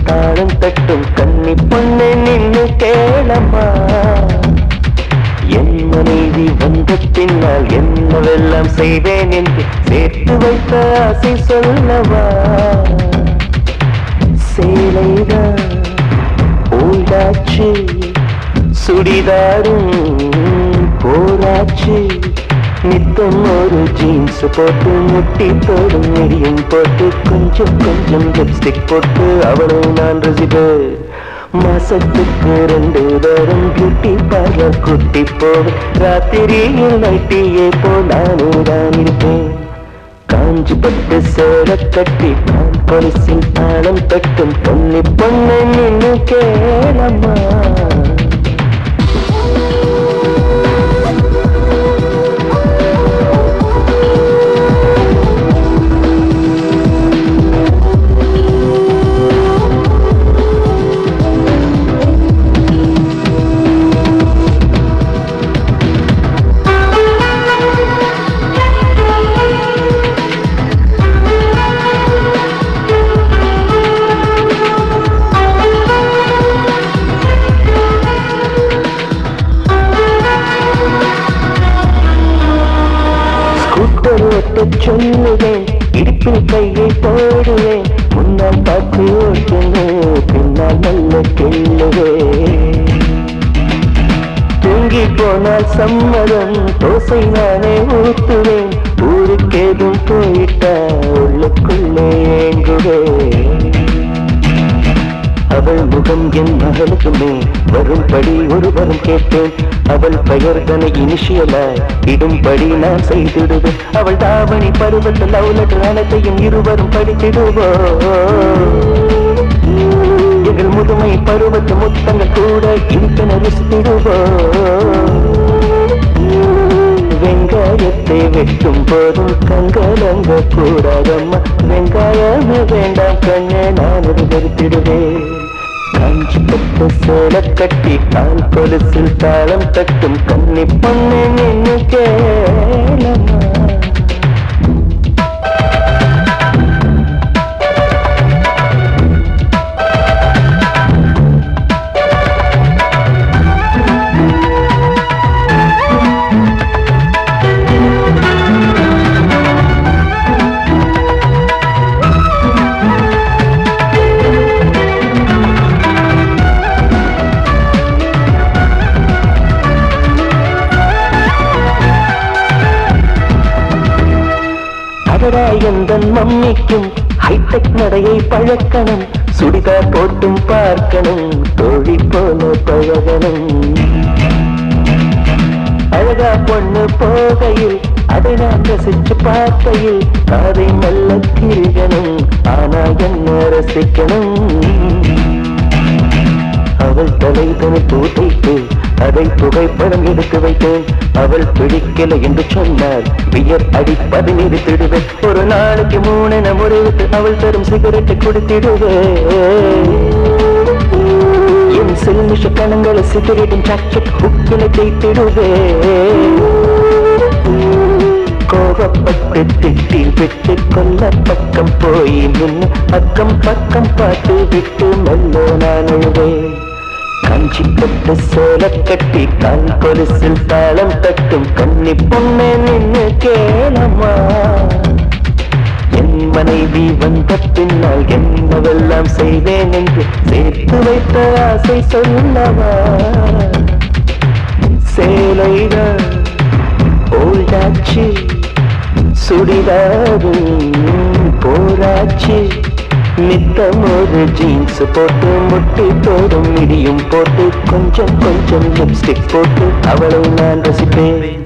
தாளம் தட்டும் கன்னி பொண்ணை நின்னு கேளம்மா. என் மனைவி வந்த பின்னால் என்னவெல்லாம் செய்வேன் என்று சேர்த்து வைத்த ஆசை சொல்லவா. சேலைதான் ஓய்தாச்சு, சுடிதாரும் போராச்சு, நித்தம் ஒரு ஜீன்ஸ் போட்டு முட்டி தோடும் நெடியும் போட்டு கொஞ்சம் கொஞ்சம் லிப்ஸ்டிக் போட்டு அவளை நான் ரசிப்பேன். மாசத்துக்கு 2 தரம் பியூட்டி பார்லர் குட்டி போவேன். ராத்திரியில் நைட்டியே போல் நானே தான் இருப்பேன். காஞ்சி பட்டு சேர கட்டி நான் கொலுசில் தாளம் தட்டும் பொன்னி பொண்ணை நின்னு கேளம்மா. சொல்லுவேன், இடுப்பில் கையை போடுவேன், முன்னால் பார்த்து ஓட்டுவேன், பின்னால் நல்ல கிள்ளுவேன். தூங்கி போனால் சம்மதம், தோசை நானே ஊத்துவேன், ஊருக்கேதும் போயிட்டா உள்ளுக்குள்ளே ஏங்குவேன். அவள் முகம் என் மகளுக்குமே வரும்படி ஒரு வரம் கேட்பேன். அவள் பெயர் தன இனிஷியலாய் இடும்படி நான் செய்திடுவேன். அவள் தாவணி பருவத்தில் லவ் லெட்டர் அனைத்தையும் இருவரும் படித்திடுவோம். எங்கள் முதுமை பருவத்து முத்தங்கள் கூட இனிப்பென ருசித்திடுவோம். வெங்காயத்தை வெட்டும் போதும் கங்கலங்க கூடாதம்மா. வெங்காயமே வேண்டாம் கண்ணே, நான் அது வெறுத்திடுவேன். காஞ்சி பட்டு சேல கட்டி கால் கொலுசில் தாளம் தட்டும் கன்னி பொண்ணு நின்னு கேளம்மா. எந்தன் மம்மிக்கும் ஹைடெக் நடையை பழக்கணும், சுடிதார் போட்டும் பார்க்கணும், தோழி போல பழகணும். அழகா பொண்ணு போகையில் அதை நான் ரசிச்சு பார்க்கையில் அதை நல்ல கிழிகணும், ஆனா என்ன ரசிக்கணும். அவள் தலை தனி பூத்தைக்கு அதை புகைப்படம் எடுத்து வைத்தேன். அவள் பிடிக்கல என்று சொன்னார், வியர் அடிப்பதை நிறுத்திடுவேன். ஒரு நாளைக்கு 3 என முறைவிட்டு அவள் தரும் சிகரெட்டை கொடுத்திடுவேன். என் சில்மிஷ கணங்களை சிகரெட்டின் சாக்லேட் ஹுக்கினை தேய்த்திடுவேன். கோபப்பட்டு திட்டி விட்டு கொல்ல பக்கம் போய் நின்று அக்கம் பக்கம் பாட்டு விட்டு மெல்ல நான் அழுவேன். காஞ்சி பட்டு சேல கட்டி கால் கொலுசில் தாளம் தட்டும் கன்னி பொண்ணை நின்னு கேளம்மா. என் மனைவி வந்த பின்னால் என்னவெல்லாம் செய்வேன் என்று சேர்த்து வைத்த ஆசை சொல்லவா. சேலைதான் ஓல்டாச்சு, சுடிதாரும் போராச்சு, நித்தம் ஒரு ஜீன்ஸ் போட்டு முட்டி தோடும் இடியும் போட்டு கொஞ்சம் கொஞ்சம் லிப்ஸ்டிக் போட்டு அவளை நான் ரசிப்பேன்.